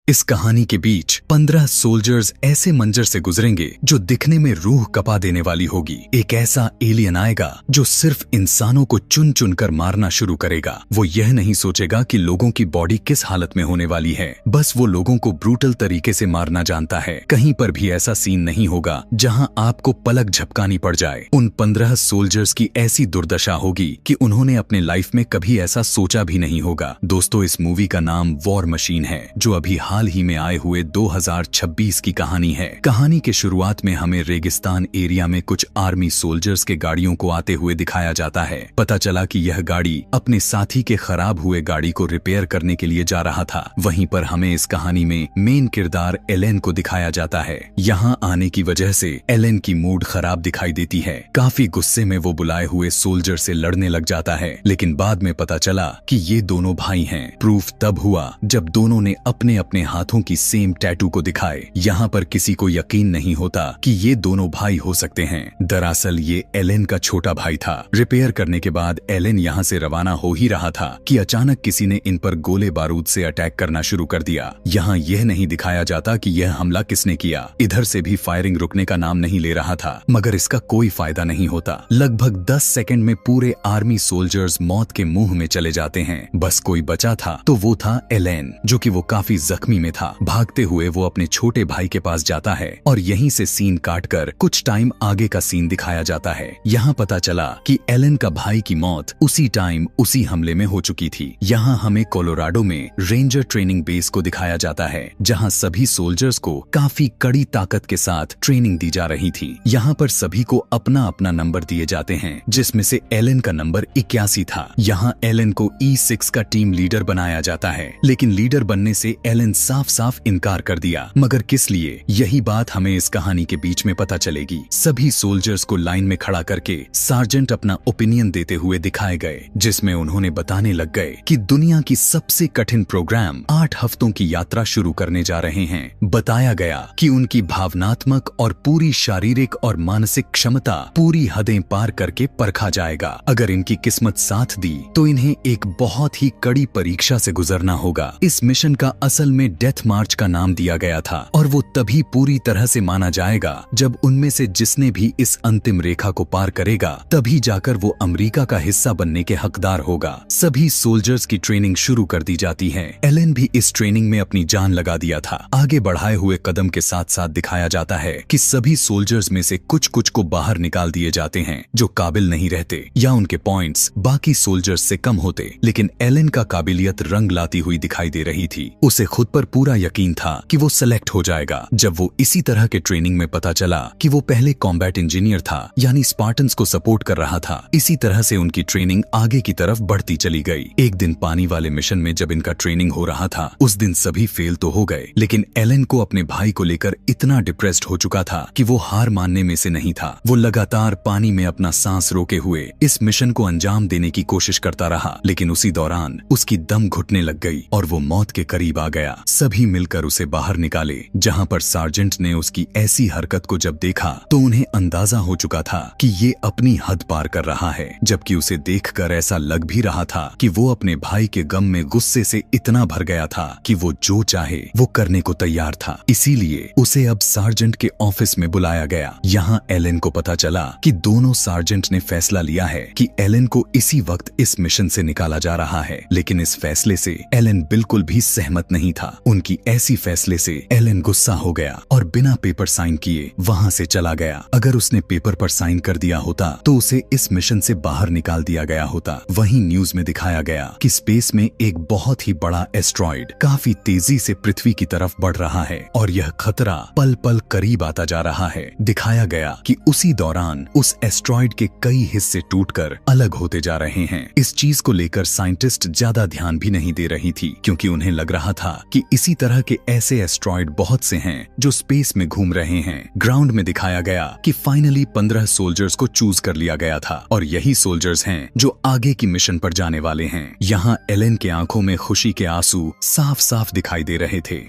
इस कहानी के बीच 15 सोल्जर्स ऐसे मंजर से गुजरेंगे जो दिखने में रूह कपा देने वाली होगी। एक ऐसा एलियन आएगा जो सिर्फ इंसानों को चुन चुन कर मारना शुरू करेगा। वो यह नहीं सोचेगा कि लोगों की बॉडी किस हालत में होने वाली है, बस वो लोगों को ब्रूटल तरीके से मारना जानता है। कहीं पर भी ऐसा सीन नहीं होगा जहां आपको पलक झपकानी पड़ जाए। उन 15 सोल्जर्स की ऐसी दुर्दशा होगी कि उन्होंने अपने लाइफ में कभी ऐसा सोचा भी नहीं होगा। दोस्तों, इस मूवी का नाम वॉर मशीन है, जो अभी हाल ही में आए हुए 2026 की कहानी है। कहानी के शुरुआत में हमें रेगिस्तान एरिया में कुछ आर्मी सोल्जर्स के गाड़ियों को आते हुए दिखाया जाता है। पता चला कि यह गाड़ी अपने साथी के खराब हुए गाड़ी को रिपेयर करने के लिए जा रहा था। वहीं पर हमें इस कहानी में मेन किरदार एलेन को दिखाया जाता है। यहाँ आने की वजह से एलेन की मूड खराब दिखाई देती है। काफी गुस्से में वो बुलाए हुए सोल्जर से लड़ने लग जाता है, लेकिन बाद में पता चला कि ये दोनों भाई हैं। प्रूफ तब हुआ जब दोनों ने अपने अपने हाथों की सेम टैटू को दिखाए। यहाँ पर किसी को यकीन नहीं होता कि ये दोनों भाई हो सकते हैं। दरअसल ये एलेन का छोटा भाई था। रिपेयर करने के बाद एलेन यहाँ से रवाना हो ही रहा था कि अचानक किसी ने इन पर गोले बारूद से अटैक करना शुरू कर दिया। यहाँ यह नहीं दिखाया जाता कि यह हमला किसने किया। इधर से भी फायरिंग रुकने का नाम नहीं ले रहा था, मगर इसका कोई फायदा नहीं होता। लगभग 10 सेकंड में पूरे आर्मी सोल्जर्स मौत के मुंह में चले जाते हैं। बस कोई बचा था तो वो था एलेन, जो कि वो काफी जख्मी में था। भागते हुए वो अपने छोटे भाई के पास जाता है और यहीं से सीन काटकर कुछ टाइम आगे का सीन दिखाया जाता है। यहाँ पता चला कि एलेन का भाई की मौत उसी टाइम उसी हमले में हो चुकी थी। यहाँ हमें कोलोराडो में रेंजर ट्रेनिंग बेस को दिखाया जाता है, जहाँ सभी सोल्जर्स को काफी कड़ी ताकत के साथ ट्रेनिंग दी जा रही थी। यहाँ पर सभी को अपना अपना नंबर दिए जाते हैं, जिसमें से एलेन का नंबर 81 था। यहाँ एलेन को E6 का टीम लीडर बनाया जाता है, लेकिन लीडर बनने से एलेन साफ साफ इनकार कर दिया। मगर किस लिए, यही बात हमें इस कहानी के बीच में पता चलेगी। सभी सोल्जर्स को लाइन में खड़ा करके सार्जेंट अपना ओपिनियन देते हुए दिखाए गए, जिसमें उन्होंने बताने लग गए कि दुनिया की सबसे कठिन प्रोग्राम 8 हफ्तों की यात्रा शुरू करने जा रहे हैं। बताया गया कि उनकी भावनात्मक और पूरी शारीरिक और मानसिक क्षमता पूरी हदें पार करके परखा जाएगा। अगर इनकी किस्मत साथ दी तो इन्हें एक बहुत ही कड़ी परीक्षा से गुजरना होगा। इस मिशन का असल में डेथ मार्च का नाम दिया गया था, और वो तभी पूरी तरह से माना जाएगा जब उनमें से जिसने भी इस अंतिम रेखा को पार करेगा, तभी जाकर वो अमेरिका का हिस्सा बनने के हकदार होगा। सभी सोल्जर्स की ट्रेनिंग शुरू कर दी जाती है। एलेन भी इस ट्रेनिंग में अपनी जान लगा दिया था। आगे बढ़ाए हुए कदम के साथ साथ दिखाया जाता है कि सभी सोल्जर्स में से कुछ कुछ को बाहर निकाल दिए जाते हैं जो काबिल नहीं रहते, या उनके पॉइंट्स बाकी सोल्जर्स से कम होते। लेकिन एलेन का काबिलियत रंग लाती हुई दिखाई दे रही थी। उसे खुद पर पूरा यकीन था कि वो सेलेक्ट हो जाएगा। जब वो इसी तरह के ट्रेनिंग में पता चला कि वो पहले कॉम्बैट इंजीनियर था, यानी स्पार्टन्स को सपोर्ट कर रहा था। इसी तरह से उनकी ट्रेनिंग आगे की तरफ बढ़ती चली गई। एक दिन पानी वाले मिशन में जब इनका ट्रेनिंग हो रहा था, उस दिन सभी फेल तो हो गए, लेकिन एलेन को अपने भाई को लेकर इतना डिप्रेस्ड हो चुका था कि वो हार मानने में से नहीं था। वो लगातार पानी में अपना सांस रोके हुए इस मिशन को अंजाम देने की कोशिश करता रहा, लेकिन उसी दौरान उसकी दम घुटने लग गई और वो मौत के करीब आ गया। सभी मिलकर उसे बाहर निकाले। जहां पर सार्जेंट ने उसकी ऐसी हरकत को जब देखा तो उन्हें अंदाजा हो चुका था कि ये अपनी हद पार कर रहा है, जबकि उसे देखकर ऐसा लग भी रहा था कि वो अपने भाई के गम में गुस्से से इतना भर गया था कि वो जो चाहे वो करने को तैयार था। इसीलिए उसे अब सार्जेंट के ऑफिस में बुलाया गया। यहाँ एलेन को पता चला कि दोनों सार्जेंट ने फैसला लिया है कि एलेन को इसी वक्त इस मिशन से निकाला जा रहा है, लेकिन इस फैसले से एलेन बिल्कुल भी सहमत नहीं था। उनकी ऐसी फैसले से एलेन गुस्सा हो गया और बिना पेपर साइन किए वहां से चला गया। अगर उसने पेपर पर साइन कर दिया होता तो उसे इस मिशन से बाहर निकाल दिया गया होता। वहीं न्यूज में दिखाया गया कि स्पेस में एक बहुत ही बड़ा एस्ट्रॉइड काफी तेजी से पृथ्वी की तरफ बढ़ रहा है और यह खतरा पल पल करीब आता जा रहा है। दिखाया गया कि उसी दौरान उस एस्ट्रॉइड के कई हिस्से टूटकर अलग होते जा रहे हैं। इस चीज को लेकर साइंटिस्ट ज्यादा ध्यान भी नहीं दे रही थी, क्योंकि उन्हें लग रहा था कि इसी तरह के ऐसे एस्ट्रॉइड बहुत से हैं जो स्पेस में घूम रहे हैं। ग्राउंड में दिखाया गया कि फाइनली 15 सोल्जर्स को चूज कर लिया गया था, और यही सोल्जर्स हैं जो आगे की मिशन पर जाने वाले हैं। यहाँ एलेन के आंखों में खुशी के आंसू साफ साफ दिखाई दे रहे थे।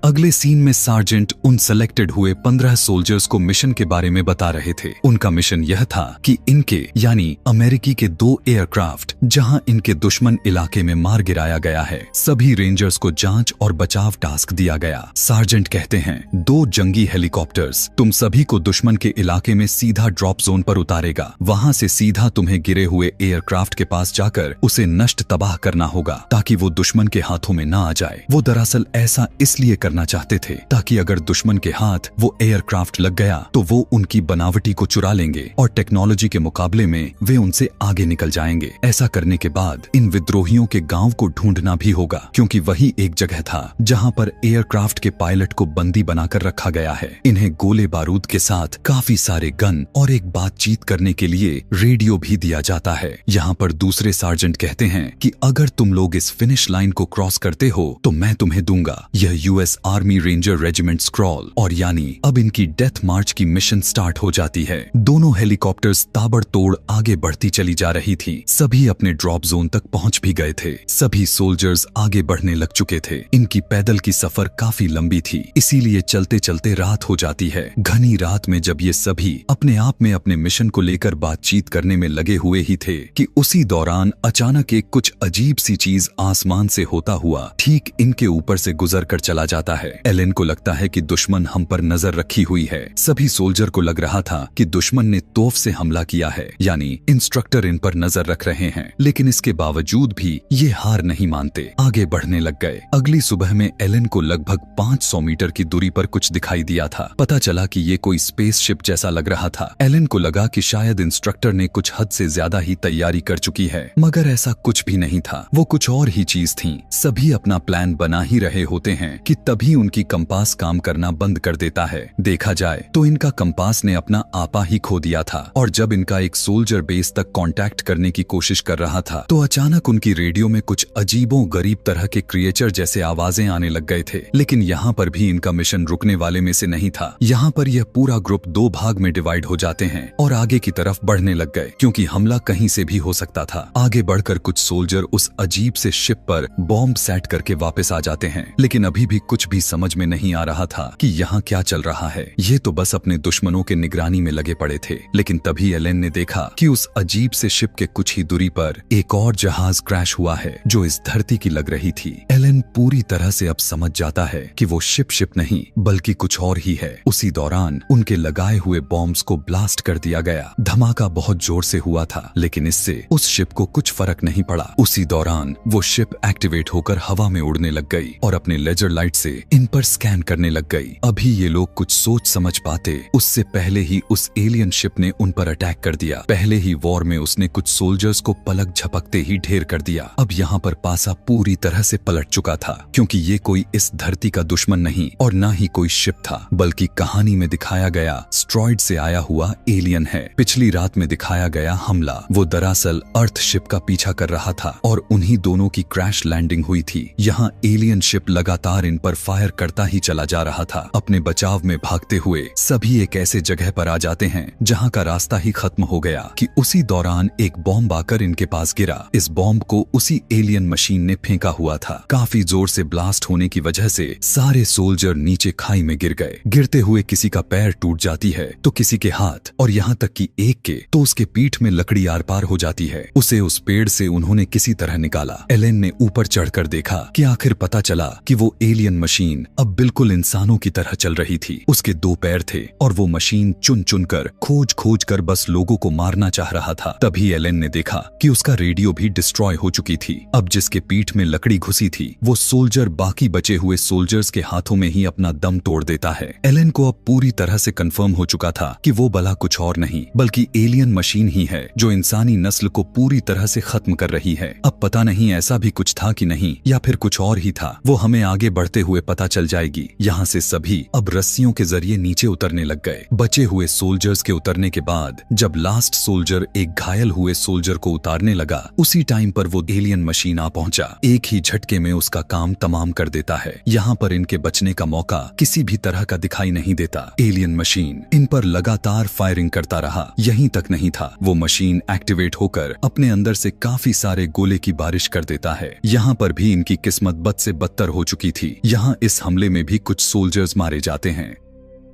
अगले सीन में सार्जेंट उन सेलेक्टेड हुए 15 सोल्जर्स को मिशन के बारे में बता रहे थे। उनका मिशन यह था कि इनके यानी अमेरिकी के 2 एयरक्राफ्ट जहां इनके दुश्मन इलाके में मार गिराया गया है, सभी रेंजर्स को जांच और बचाव टास्क दिया गया। सार्जेंट कहते हैं 2 जंगी हेलीकॉप्टर्स तुम सभी को दुश्मन के इलाके में सीधा ड्रॉप जोन पर उतारेगा। वहां से सीधा तुम्हें गिरे हुए एयरक्राफ्ट के पास जाकर उसे नष्ट तबाह करना होगा ताकि वो दुश्मन के हाथों में ना आ जाए। वो दरअसल ऐसा इसलिए करना चाहते थे ताकि अगर दुश्मन के हाथ वो एयरक्राफ्ट लग गया तो वो उनकी बनावटी को चुरा लेंगे और टेक्नोलॉजी के मुकाबले में वे उनसे आगे निकल जाएंगे। ऐसा करने के बाद इन विद्रोहियों के गांव को ढूंढना भी होगा, क्योंकि वही एक जगह था जहां पर एयरक्राफ्ट के पायलट को बंदी बनाकर रखा गया है। इन्हें गोले बारूद के साथ काफी सारे गन और एक बातचीत करने के लिए रेडियो भी दिया जाता है। यहाँ पर दूसरे सार्जेंट कहते हैं कि अगर तुम लोग इस फिनिश लाइन को क्रॉस करते हो तो मैं तुम्हें दूंगा यह US army ranger regiment scroll. और यानी अब इनकी डेथ मार्च की मिशन स्टार्ट हो जाती है। दोनों हेलीकॉप्टर्स ताबड़तोड़ आगे बढ़ती चली जा रही थी। सभी अपने ड्रॉप जोन तक पहुंच भी गए थे। सभी सोल्जर्स आगे बढ़ने लग चुके थे। इनकी पैदल की सफर काफी लंबी थी, इसीलिए चलते चलते रात हो जाती है। घनी रात में जब ये सभी अपने आप में अपने मिशन को लेकर बातचीत करने में लगे हुए ही थे कि उसी दौरान अचानक एक कुछ अजीब सी चीज आसमान से होता हुआ ठीक इनके ऊपर से गुजर कर चला जाता है। एलेन को लगता है कि दुश्मन हम पर नजर रखी हुई है। सभी सोल्जर को लग रहा था कि दुश्मन ने तोफ से हमला किया है, यानी इंस्ट्रक्टर इन पर नजर रख रहे हैं। लेकिन इसके बावजूद भी ये हार नहीं मानते, आगे बढ़ने लग गए। अगली सुबह में एलेन को लगभग 500 मीटर की दूरी पर कुछ दिखाई दिया था। पता चला कि ये कोई स्पेसशिप जैसा लग रहा था। एलेन को लगा कि शायद इंस्ट्रक्टर ने कुछ हद से ज्यादा ही तैयारी कर चुकी है, मगर ऐसा कुछ भी नहीं था। वो कुछ और ही चीज थी। सभी अपना प्लान बना ही रहे होते हैं कि तभी उनकी कंपास काम करना बंद कर देता है। देखा जाए तो इनका कंपास ने अपना आपा ही खो दिया था और जब इनका एक सोल्जर बेस तक कांटेक्ट करने की कोशिश कर रहा था तो अचानक उनकी रेडियो में कुछ अजीबो गरीब तरह के क्रिएचर जैसे आवाजें आने लग गए थे। लेकिन यहाँ पर भी इनका मिशन रुकने वाले में से नहीं था। यहाँ पर यह पूरा ग्रुप 2 भाग में डिवाइड हो जाते हैं और आगे की तरफ बढ़ने लग गए, क्योंकि हमला कहीं से भी हो सकता था। आगे बढ़कर कुछ सोल्जर उस अजीब से शिप पर बॉम्ब सेट करके वापस आ जाते हैं, लेकिन अभी भी कुछ भी समझ में नहीं आ रहा था कि यहाँ क्या चल रहा है। ये तो बस अपने दुश्मनों के निगरानी में लगे पड़े थे। लेकिन तभी एलेन ने देखा कि उस अजीब से शिप के कुछ ही दूरी पर एक और जहाज क्रैश हुआ है जो इस धरती की लग रही थी। एलेन पूरी तरह से अब समझ जाता है कि वो शिप नहीं बल्कि कुछ और ही है। उसी दौरान उनके लगाए हुए बॉम्ब्स को ब्लास्ट कर दिया गया। धमाका बहुत जोर से हुआ था, लेकिन इससे उस शिप को कुछ फर्क नहीं पड़ा। उसी दौरान वो शिप एक्टिवेट होकर हवा में उड़ने लग गई और अपने लेजर लाइट से इन पर स्कैन करने लग गई। अभी ये लोग कुछ सोच समझ पाते उससे पहले ही उस एलियन शिप ने उन पर अटैक कर दिया। पहले ही वॉर में उसने कुछ सोल्जर्स को पलक झपकते ही ढेर कर दिया। अब यहाँ पर पासा पूरी तरह से पलट चुका था, क्योंकि ये कोई इस धरती का दुश्मन नहीं और न ही कोई शिप था, बल्कि कहानी में दिखाया गया एस्टेरॉयड से आया हुआ एलियन है। पिछली रात में दिखाया गया हमला वो दरअसल अर्थ शिप का पीछा कर रहा था और उन्हीं दोनों की क्रैश लैंडिंग हुई थी। यहाँ एलियन शिप लगातार इन पर फायर करता ही चला जा रहा था। अपने बचाव में भागते हुए सभी एक ऐसे जगह पर आ जाते हैं जहाँ का रास्ता ही खत्म हो गया कि उसी दौरान एक बॉम्ब आकर इनके पास गिरा। इस बॉम्ब को उसी एलियन मशीन ने फेंका हुआ था। काफी जोर से ब्लास्ट होने की वजह से सारे सोल्जर नीचे खाई में गिर गए। गिरते हुए किसी का पैर टूट जाती है तो किसी के हाथ, और यहाँ तक कि एक के तो उसके पीठ में लकड़ी आर पार हो जाती है। उसे उस पेड़ से उन्होंने किसी तरह निकाला। एलेन ने ऊपर चढ़कर देखा कि आखिर पता चला कि वो एलियन मशीन अब बिल्कुल इंसानों की तरह चल रही थी। उसके 2 पैर थे और वो मशीन चुन चुन कर खोज कर बस लोगों को मारना चाह रहा था। तभी एलेन ने देखा कि उसका रेडियो भी डिस्ट्रॉय हो चुकी थी। अब जिसके पीठ में लकड़ी घुसी थी वो सोल्जर बाकी बचे हुए सोल्जर्स के हाथों में ही अपना दम तोड़ देता है। एलेन को अब पूरी तरह से कंफर्म हो चुका था कि वो भला कुछ और नहीं बल्कि एलियन मशीन ही है जो इंसानी नस्ल को पूरी तरह से खत्म कर रही है। अब पता नहीं ऐसा भी कुछ था कि नहीं या फिर कुछ और ही था, वो हमें आगे बढ़ते हुए पता चल जाएगी। यहाँ से सभी अब रस्सियों के जरिए नीचे उतरने लग गए। बचे हुए सोल्जर्स के उतरने के बाद जब लास्ट सोल्जर एक घायल हुए सोल्जर को उतारने लगा, उसी टाइम पर वो एलियन मशीन आ पहुंचा। एक ही झटके में उसका काम तमाम कर देता है। यहाँ पर इनके बचने का मौका किसी भी तरह का दिखाई नहीं देता। एलियन मशीन इन पर लगातार फायरिंग करता रहा। यहीं तक नहीं था, वो मशीन एक्टिवेट होकर अपने अंदर से काफी सारे गोले की बारिश कर देता है। यहाँ पर भी इनकी किस्मत बद से बदतर हो चुकी थी। यहाँ वहां इस हमले में भी कुछ सोल्जर्स मारे जाते हैं।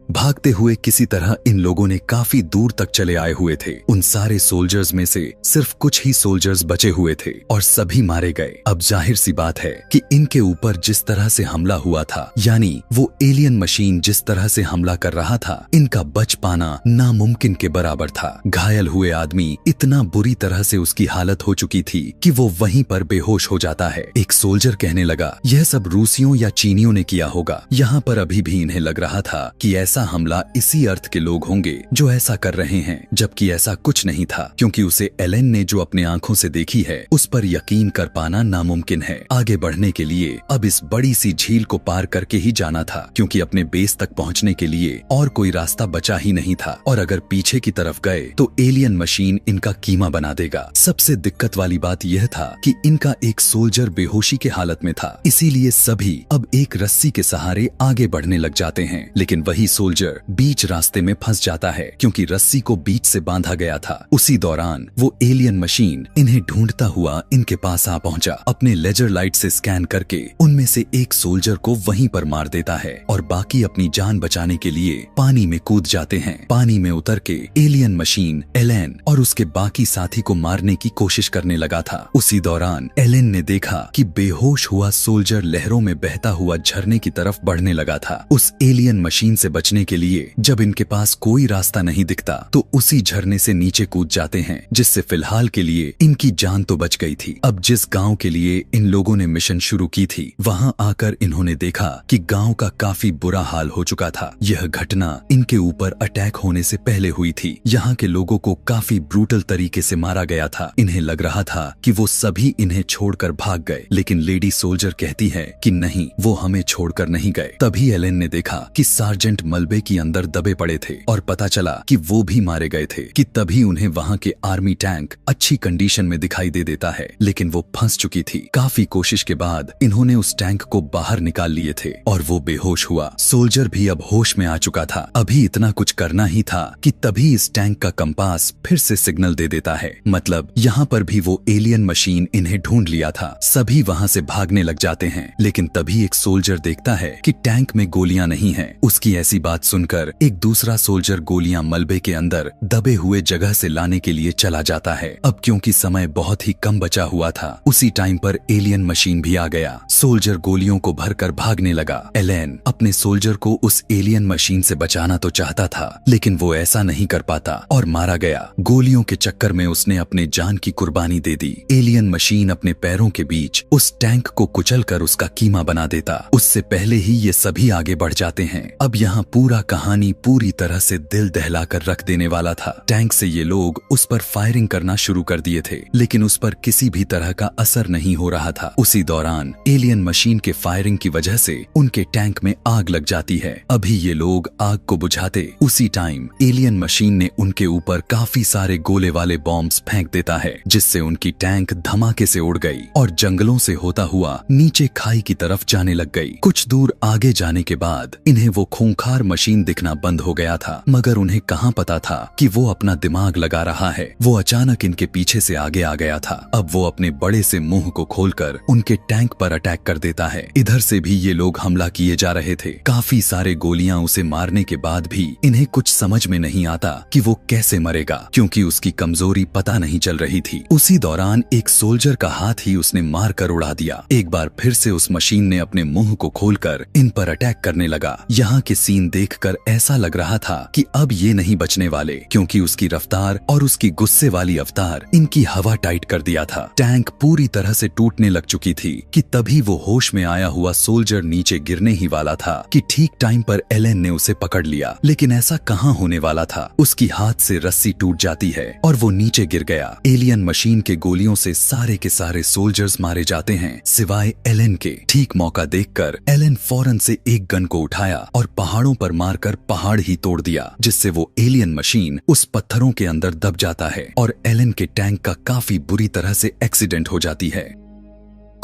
भागते हुए किसी तरह इन लोगों ने काफी दूर तक चले आए हुए थे। उन सारे सोल्जर्स में से सिर्फ कुछ ही सोल्जर्स बचे हुए थे और सभी मारे गए। अब जाहिर सी बात है कि इनके ऊपर जिस तरह से हमला हुआ था, यानी वो एलियन मशीन जिस तरह से हमला कर रहा था, इनका बच पाना नामुमकिन के बराबर था। घायल हुए आदमी इतना बुरी तरह से उसकी हालत हो चुकी थी कि वो वहीं पर बेहोश हो जाता है। एक सोल्जर कहने लगा, यह सब रूसियों या चीनियों ने किया होगा। यहाँ पर अभी भी इन्हें लग रहा था कि ऐसा हमला इसी अर्थ के लोग होंगे जो ऐसा कर रहे हैं, जबकि ऐसा कुछ नहीं था, क्योंकि उसे एलेन ने जो अपने आंखों से देखी है उस पर यकीन कर पाना नामुमकिन है। आगे बढ़ने के लिए अब इस बड़ी सी झील को पार करके ही जाना था, क्योंकि अपने बेस तक पहुंचने के लिए और कोई रास्ता बचा ही नहीं था। और अगर पीछे की तरफ गए तो एलियन मशीन इनका कीमा बना देगा। सबसे दिक्कत वाली बात यह था कि इनका एक सोल्जर बेहोशी के हालत में था, इसीलिए सभी अब एक रस्सी के सहारे आगे बढ़ने लग जाते हैं। लेकिन वही सोल्जर बीच रास्ते में फंस जाता है, क्योंकि रस्सी को बीच से बांधा गया था। उसी दौरान वो एलियन मशीन इन्हें ढूंढता हुआ इनके पास आ पहुंचा। अपने लेजर लाइट से स्कैन करके उनमें से एक सोल्जर को वहीं पर मार देता है और बाकी अपनी जान बचाने के लिए पानी में कूद जाते हैं। पानी में उतर के एलियन मशीन एलेन और उसके बाकी साथी को मारने की कोशिश करने लगा था। उसी दौरान एलेन ने देखा कि बेहोश हुआ सोल्जर लहरों में बहता हुआ झरने की तरफ बढ़ने लगा था। उस एलियन मशीन से बचने के लिए जब इनके पास कोई रास्ता नहीं दिखता तो उसी झरने से नीचे कूद जाते हैं, जिससे फिलहाल के लिए इनकी जान तो बच गई थी। अब जिस गांव के लिए इन लोगों ने मिशन शुरू की थी, वहां आकर इन्होंने देखा कि गांव का काफी बुरा हाल हो चुका था। यह घटना इनके ऊपर अटैक होने से पहले हुई थी। यहाँ के लोगों को काफी ब्रूटल तरीके से मारा गया था। इन्हें लग रहा था कि वो सभी इन्हें छोड़कर भाग गए, लेकिन लेडी सोल्जर कहती है कि नहीं, वो हमें छोड़कर नहीं गए। तभी एलेन ने देखा कि सार्जेंट मलबे के अंदर दबे पड़े थे और पता चला कि वो भी मारे गए थे। कि तभी उन्हें वहां के आर्मी टैंक अच्छी कंडीशन में दिखाई दे देता है, लेकिन वो फंस चुकी थी। काफी कोशिश के बाद इन्होंने उस टैंक को बाहर निकाल लिए थे और वो बेहोश हुआ। सोल्जर भी अब होश में आ चुका था। अभी इतना कुछ करना ही था कि तभी इस टैंक का कंपास फिर से सिग्नल दे देता है। मतलब यहाँ पर भी वो एलियन मशीन इन्हें ढूंढ लिया था। सभी वहाँ से भागने लग जाते हैं, लेकिन तभी एक सोल्जर देखता है कि टैंक में गोलियां नहीं है। उसकी ऐसी बात सुनकर एक दूसरा सोल्जर गोलियां मलबे के अंदर दबे हुए जगह से लाने के लिए चला जाता है। अब क्योंकि समय बहुत ही कम बचा हुआ था, उसी टाइम पर एलियन मशीन भी आ गया। सोल्जर गोलियों को भरकर भागने लगा। एलेन अपने सोल्जर को उस एलियन मशीन से बचाना तो चाहता था, लेकिन वो ऐसा नहीं कर पाता और मारा गया। गोलियों के चक्कर में उसने अपने जान की कुर्बानी दे दी। एलियन मशीन अपने पैरों के बीच उस टैंक को कुचलकर उसका कीमा बना देता। उससे पहले ही ये सभी आगे बढ़ जाते हैं। अब यहाँ पूरा कहानी पूरी तरह से दिल दहलाकर रख देने वाला था। टैंक से ये लोग उस पर फायरिंग करना शुरू कर दिए थे, लेकिन उस पर किसी भी तरह का असर नहीं हो रहा था। उसी दौरान एलियन मशीन के फायरिंग की वजह से उनके टैंक में आग लग जाती है। अभी ये लोग आग को बुझाते उसी टाइम एलियन मशीन ने उनके ऊपर काफी सारे गोले वाले बॉम्ब्स फेंक देता है, जिससे उनकी टैंक धमाके से उड़ गई और जंगलों से होता हुआ नीचे खाई की तरफ जाने लग गई। कुछ दूर आगे जाने के बाद इन्हें वो खूंखार मशीन दिखना बंद हो गया था, मगर उन्हें कहाँ पता था कि वो अपना दिमाग लगा रहा है। वो अचानक इनके पीछे से आगे आ गया था। अब वो अपने बड़े से मुंह को खोलकर उनके टैंक पर अटैक कर देता है। इधर से भी ये लोग हमला किए जा रहे थे। काफी सारे गोलियां उसे मारने के बाद भी इन्हें कुछ समझ में नहीं आता कि वो कैसे मरेगा, क्योंकि उसकी कमजोरी पता नहीं चल रही थी। उसी दौरान एक सोल्जर का हाथ ही उसने मार कर उड़ा दिया। एक बार फिर से उस मशीन ने अपने मुंह को खोलकर इन पर अटैक करने लगा। यहाँ के सीन देखकर ऐसा लग रहा था कि अब ये नहीं बचने वाले, क्योंकि उसकी रफ्तार और उसकी गुस्से वाली अवतार इनकी हवा टाइट कर दिया था। टैंक पूरी तरह से टूटने लग चुकी थी कि तभी वो होश में आया हुआ सोल्जर नीचे गिरने ही वाला था कि ठीक टाइम पर एलेन ने उसे पकड़ लिया। लेकिन ऐसा कहाँ होने वाला था। उसकी हाथ से रस्सी टूट जाती है और वो नीचे गिर गया। एलियन मशीन के गोलियों से सारे के सारे सोल्जर्स मारे जाते हैं, सिवाय एलेन के। ठीक मौका देखकर एलेन फौरन से एक गन को उठाया और पहाड़ों पर मारकर पहाड़ ही तोड़ दिया, जिससे वो एलियन मशीन उस पत्थरों के अंदर दब जाता है और एलेन के टैंक का काफी बुरी तरह से एक्सीडेंट हो जाती है।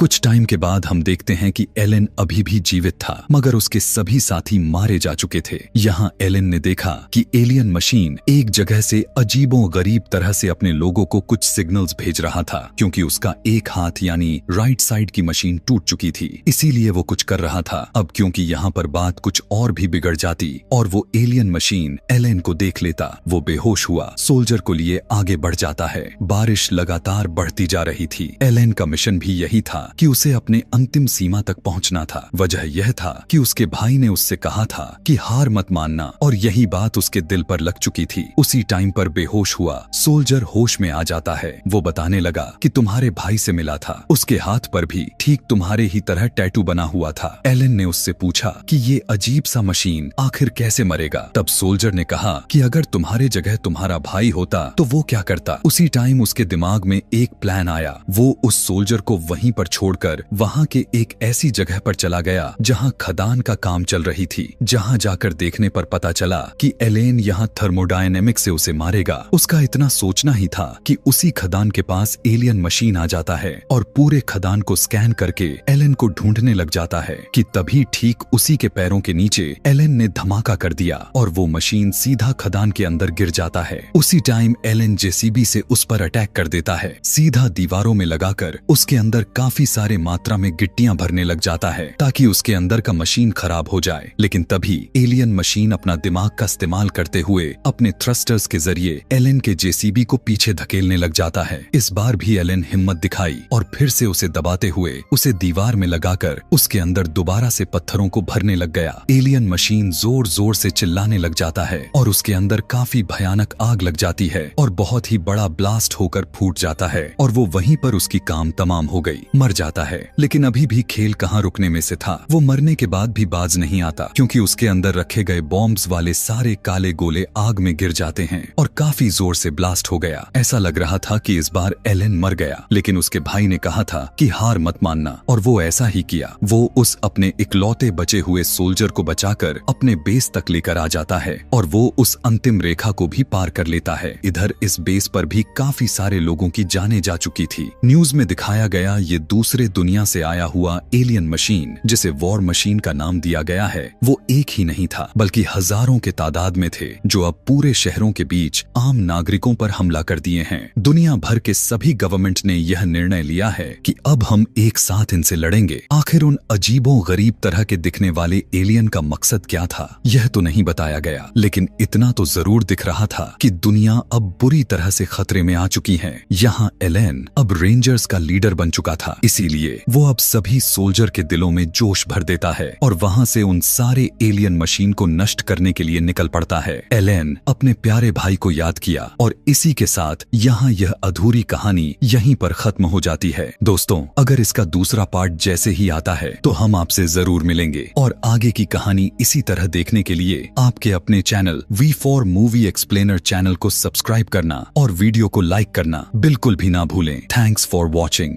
कुछ टाइम के बाद हम देखते हैं कि एलन अभी भी जीवित था, मगर उसके सभी साथी मारे जा चुके थे। यहाँ एलन ने देखा कि एलियन मशीन एक जगह से अजीबो गरीब तरह से अपने लोगों को कुछ सिग्नल्स भेज रहा था, क्योंकि उसका एक हाथ यानी राइट साइड की मशीन टूट चुकी थी, इसीलिए वो कुछ कर रहा था। अब क्योंकि यहाँ पर बात कुछ और भी बिगड़ जाती और वो एलियन मशीन एलन को देख लेता, वो बेहोश हुआ सोल्जर को लिए आगे बढ़ जाता है। बारिश लगातार बढ़ती जा रही थी। एलन का मिशन भी यही था कि उसे अपने अंतिम सीमा तक पहुंचना था। वजह यह था कि उसके भाई ने उससे कहा था कि हार मत मानना, और यही बात उसके दिल पर लग चुकी थी। उसी टाइम पर बेहोश हुआ सोल्जर होश में आ जाता है। वो बताने लगा कि तुम्हारे भाई से मिला था, उसके हाथ पर भी ठीक तुम्हारे ही तरह टैटू बना हुआ था। एलन ने उससे पूछा कि ये अजीब सा मशीन आखिर कैसे मरेगा। तब सोल्जर ने कहा कि अगर तुम्हारे जगह तुम्हारा भाई होता तो वो क्या करता। उसी टाइम उसके दिमाग में एक प्लान आया। वो उस सोल्जर को वहीं पर छोड़कर वहां के एक ऐसी जगह पर चला गया जहां खदान का काम चल रही थी। जहां जाकर देखने पर पता चला कि एलेन यहां थर्मोडायनेमिक से उसे मारेगा। उसका इतना सोचना ही था कि उसी खदान के पास एलियन मशीन आ जाता है और पूरे खदान को स्कैन करके एलन को ढूंढने लग जाता है कि तभी ठीक उसी के पैरों के नीचे एलन ने धमाका कर दिया और वो मशीन सीधा खदान के अंदर गिर जाता है। उसी टाइम एलन जेसीबी से उस पर अटैक कर देता है, सीधा दीवारों में लगाकर उसके अंदर काफी सारे मात्रा में गिट्टियां भरने लग जाता है ताकि उसके अंदर का मशीन खराब हो जाए। लेकिन तभी एलियन मशीन अपना दिमाग का इस्तेमाल करते हुए अपने थ्रस्टर्स के जरिए एलन के जेसीबी को पीछे धकेलने लग जाता है। इस बार भी एलन हिम्मत दिखाई और फिर से उसे दबाते हुए उसे दीवार में लगाकर उसके अंदर दोबारा से पत्थरों को भरने लग गया। एलियन मशीन जोर जोर से चिल्लाने लग जाता है और उसके अंदर काफी भयानक आग लग जाती है और बहुत ही बड़ा ब्लास्ट होकर फूट जाता है और वो वहीं पर उसकी काम तमाम हो गई, मर जाता है। लेकिन अभी भी खेल कहाँ रुकने में से था। वो मरने के बाद भी बाज नहीं आता, क्योंकि उसके अंदर रखे गए बॉम्ब्स वाले सारे काले गोले आग में गिर जाते हैं और काफी जोर से ब्लास्ट हो गया। ऐसा लग रहा था कि इस बार एलन मर गया, लेकिन उसके भाई ने कहा था कि हार मत मानना, और वो ऐसा ही किया। वो उस अपने इकलौते बचे हुए सोल्जर को बचाकर अपने बेस तक लेकर आ जाता है और वो उस अंतिम रेखा को भी पार कर लेता है। इधर इस बेस पर भी काफी सारे लोगों की जानें जा चुकी थी। न्यूज में दिखाया गया ये दूसरे दुनिया से आया हुआ एलियन मशीन, जिसे वॉर मशीन का नाम दिया गया है, वो एक ही नहीं था बल्कि हजारों के तादाद में थे, जो अब पूरे शहरों के बीच आम नागरिकों पर हमला कर दिए हैं। दुनिया भर के सभी गवर्नमेंट ने यह निर्णय लिया है कि अब हम एक साथ इनसे लड़ेंगे। आखिर उन अजीबो गरीब तरह के दिखने वाले एलियन का मकसद क्या था, यह तो नहीं बताया गया, लेकिन इतना तो जरूर दिख रहा था कि दुनिया अब बुरी तरह से खतरे में आ चुकी है। यहाँ एलेन अब रेंजर्स का लीडर बन चुका था, इसीलिए वो अब सभी सोल्जर के दिलों में जोश भर देता है और वहां से उन सारे एलियन मशीन को नष्ट करने के लिए निकल पड़ता है। एलेन अपने प्यारे भाई को याद किया और इसी के साथ यहाँ यह अधूरी कहानी यहीं पर खत्म हो जाती है। दोस्तों, अगर इसका दूसरा पार्ट जैसे ही आता है तो हम आपसे जरूर मिलेंगे, और आगे की कहानी इसी तरह देखने के लिए आपके अपने channel V4 movie explainer channel को सब्सक्राइब करना और वीडियो को लाइक करना बिल्कुल भी ना भूलें। Thanks for watching.